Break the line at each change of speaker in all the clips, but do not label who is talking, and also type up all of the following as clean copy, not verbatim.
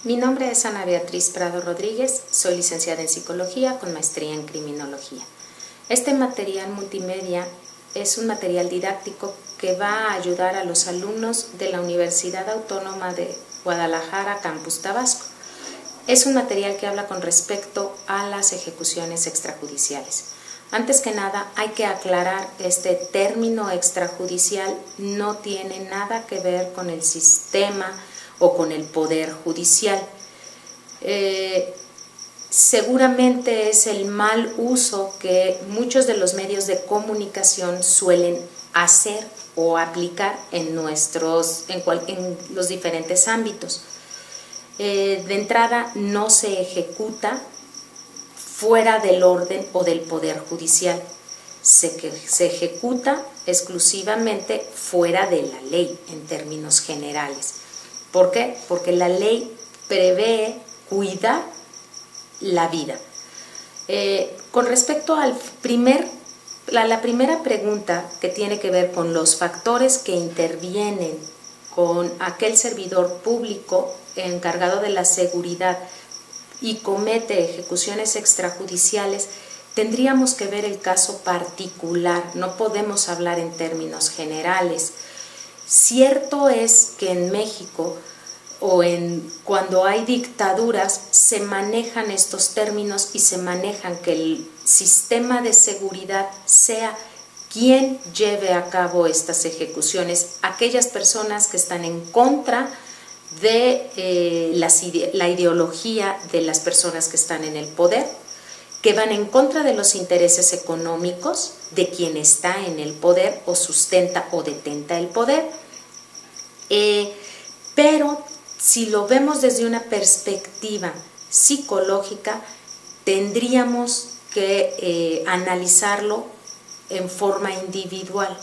Mi nombre es Ana Beatriz Prado Rodríguez, soy licenciada en Psicología con maestría en Criminología. Este material multimedia es un material didáctico que va a ayudar a los alumnos de la Universidad Autónoma de Guadalajara, Campus Tabasco. Es un material que habla con respecto a las ejecuciones extrajudiciales. Antes que nada, hay que aclarar que este término extrajudicial no tiene nada que ver con el sistema o con el poder judicial. Seguramente es el mal uso que muchos de los medios de comunicación suelen hacer o aplicar en los diferentes ámbitos. De entrada, no se ejecuta fuera del orden o del poder judicial, se ejecuta exclusivamente fuera de la ley en términos generales. ¿Por qué? Porque la ley prevé cuidar la vida. Con respecto a la primera pregunta que tiene que ver con los factores que intervienen con aquel servidor público encargado de la seguridad y comete ejecuciones extrajudiciales, tendríamos que ver el caso particular, no podemos hablar en términos generales. Cierto es que en México cuando hay dictaduras se manejan estos términos y se manejan que el sistema de seguridad sea quien lleve a cabo estas ejecuciones, aquellas personas que están en contra de la ideología de las personas que están en el poder, que van en contra de los intereses económicos de quien está en el poder o sustenta o detenta el poder. Pero si lo vemos desde una perspectiva psicológica, tendríamos que analizarlo en forma individual.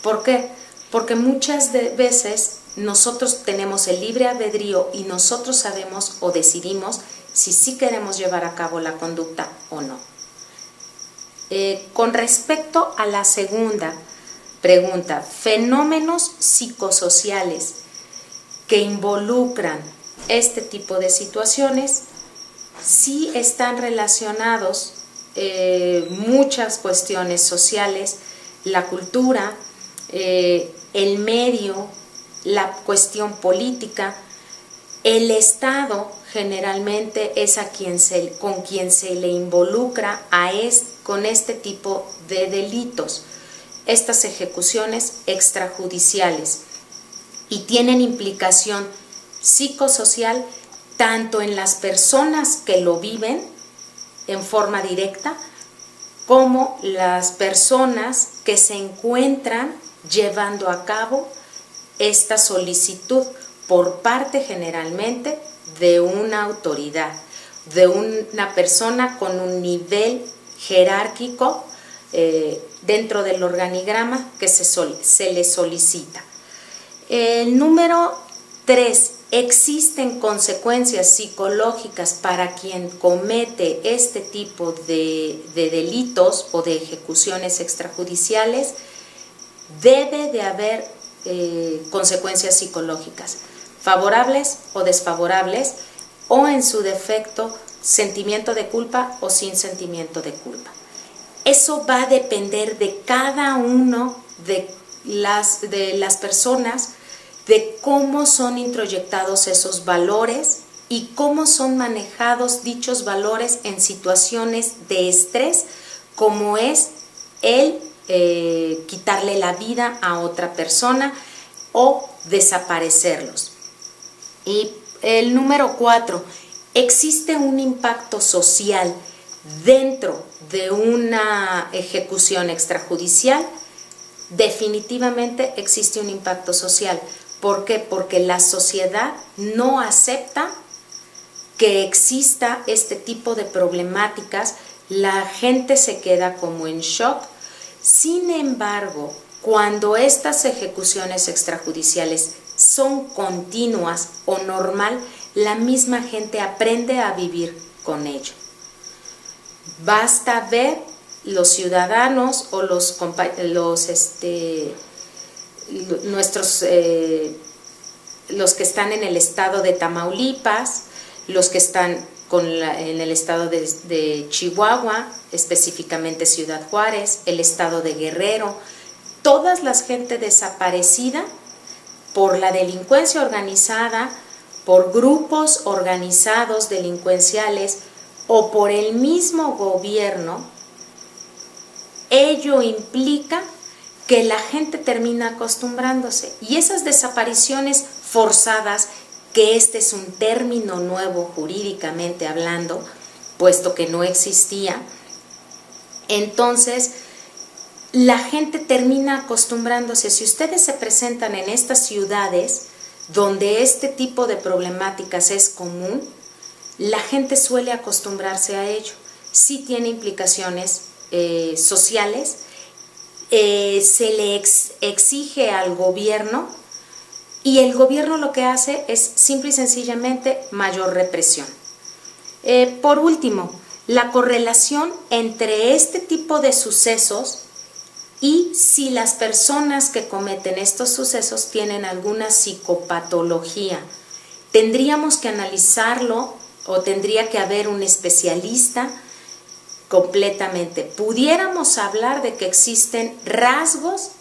¿Por qué? Porque muchas veces nosotros tenemos el libre albedrío y nosotros sabemos o decidimos si sí queremos llevar a cabo la conducta o no. Con respecto a la segunda pregunta, fenómenos psicosociales que involucran este tipo de situaciones, sí están relacionados muchas cuestiones sociales, la cultura, el medio, la cuestión política. El Estado generalmente es con quien se le involucra con este tipo de delitos, estas ejecuciones extrajudiciales, y tienen implicación psicosocial tanto en las personas que lo viven en forma directa como las personas que se encuentran llevando a cabo esta solicitud por parte generalmente de una autoridad, de una persona con un nivel jerárquico dentro del organigrama que se le solicita. El número 3, existen consecuencias psicológicas para quien comete este tipo de delitos o de ejecuciones extrajudiciales. Debe de haber consecuencias psicológicas, favorables o desfavorables, o en su defecto, sentimiento de culpa o sin sentimiento de culpa. Eso va a depender de cada uno de las personas, de cómo son introyectados esos valores y cómo son manejados dichos valores en situaciones de estrés, como es el quitarle la vida a otra persona o desaparecerlos. Y el número 4, existe un impacto social dentro de una ejecución extrajudicial. Definitivamente existe un impacto social. ¿Por qué? Porque la sociedad no acepta que exista este tipo de problemáticas, la gente se queda como en shock. Sin embargo, cuando estas ejecuciones extrajudiciales son continuas o normal, la misma gente aprende a vivir con ello. Basta ver los ciudadanos o los que están en el estado de Tamaulipas, los que están en el estado de Chihuahua, específicamente Ciudad Juárez, el estado de Guerrero, todas las gente desaparecida por la delincuencia organizada, por grupos organizados delincuenciales o por el mismo gobierno, ello implica que la gente termina acostumbrándose. Y esas desapariciones forzadas, que este es un término nuevo jurídicamente hablando, puesto que no existía, entonces la gente termina acostumbrándose. Si ustedes se presentan en estas ciudades donde este tipo de problemáticas es común, la gente suele acostumbrarse a ello. Sí tiene implicaciones sociales, se le exige al gobierno, y el gobierno lo que hace es simple y sencillamente mayor represión. Por último, la correlación entre este tipo de sucesos y si las personas que cometen estos sucesos tienen alguna psicopatología. Tendríamos que analizarlo, o tendría que haber un especialista completamente. Pudiéramos hablar de que existen rasgos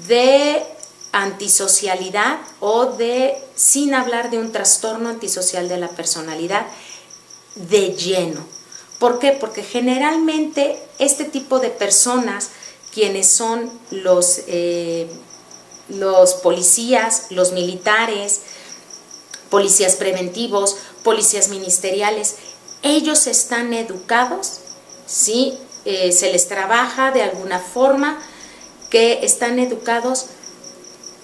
de antisocialidad, o sin hablar de un trastorno antisocial de la personalidad de lleno. ¿Por qué? Porque generalmente este tipo de personas, quienes son los policías, los militares, policías preventivos, policías ministeriales, ellos están educados, ¿sí? Se les trabaja de alguna forma, que están educados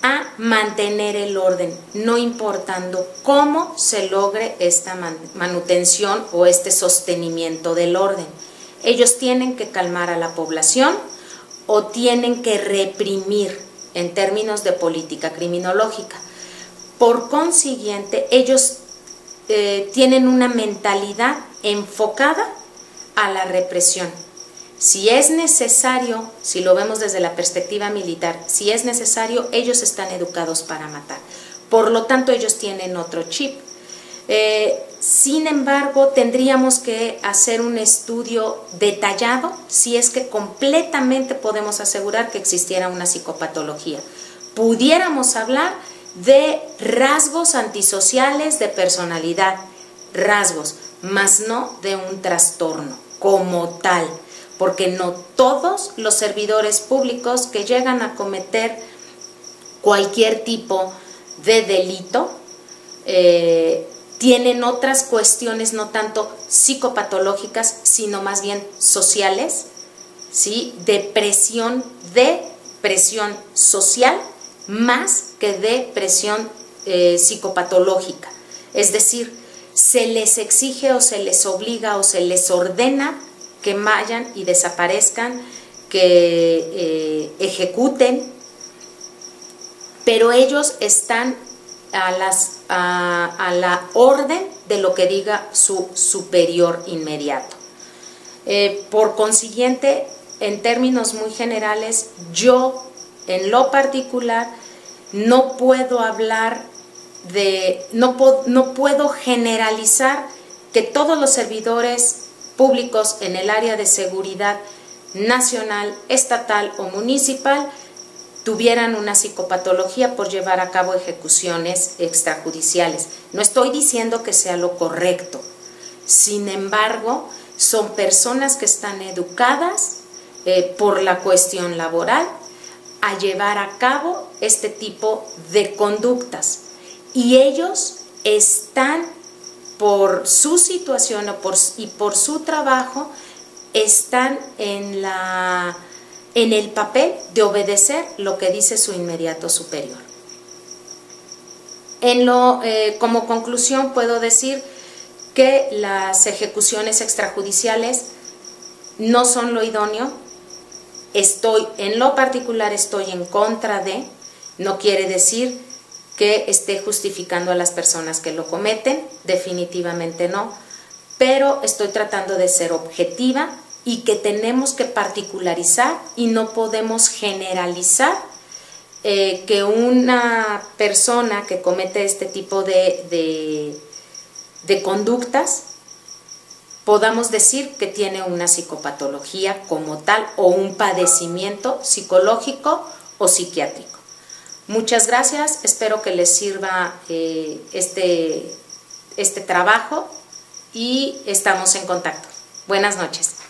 a mantener el orden, no importando cómo se logre esta manutención o este sostenimiento del orden. Ellos tienen que calmar a la población o tienen que reprimir en términos de política criminológica. Por consiguiente, ellos tienen una mentalidad enfocada a la represión. Si es necesario, si lo vemos desde la perspectiva militar, si es necesario, ellos están educados para matar. Por lo tanto, ellos tienen otro chip. Sin embargo, tendríamos que hacer un estudio detallado si es que completamente podemos asegurar que existiera una psicopatología. Pudiéramos hablar de rasgos antisociales de personalidad, rasgos, más no de un trastorno como tal. Porque no todos los servidores públicos que llegan a cometer cualquier tipo de delito tienen otras cuestiones no tanto psicopatológicas, sino más bien sociales, ¿sí? De presión social más que de presión psicopatológica. Es decir, se les exige o se les obliga o se les ordena que vayan y desaparezcan, que ejecuten, pero ellos están a la orden de lo que diga su superior inmediato. Por consiguiente, en términos muy generales, yo en lo particular no puedo hablar no puedo generalizar que todos los servidores públicos en el área de seguridad nacional, estatal o municipal tuvieran una psicopatología por llevar a cabo ejecuciones extrajudiciales. No estoy diciendo que sea lo correcto. Sin embargo, son personas que están educadas por la cuestión laboral a llevar a cabo este tipo de conductas. Y ellos están, por su situación y por su trabajo, están en el papel de obedecer lo que dice su inmediato superior. Como conclusión puedo decir que las ejecuciones extrajudiciales no son lo idóneo. En lo particular estoy en contra de, no quiere decir que esté justificando a las personas que lo cometen, definitivamente no, pero estoy tratando de ser objetiva y que tenemos que particularizar y no podemos generalizar que una persona que comete este tipo de conductas podamos decir que tiene una psicopatología como tal o un padecimiento psicológico o psiquiátrico. Muchas gracias, espero que les sirva este trabajo y estamos en contacto. Buenas noches.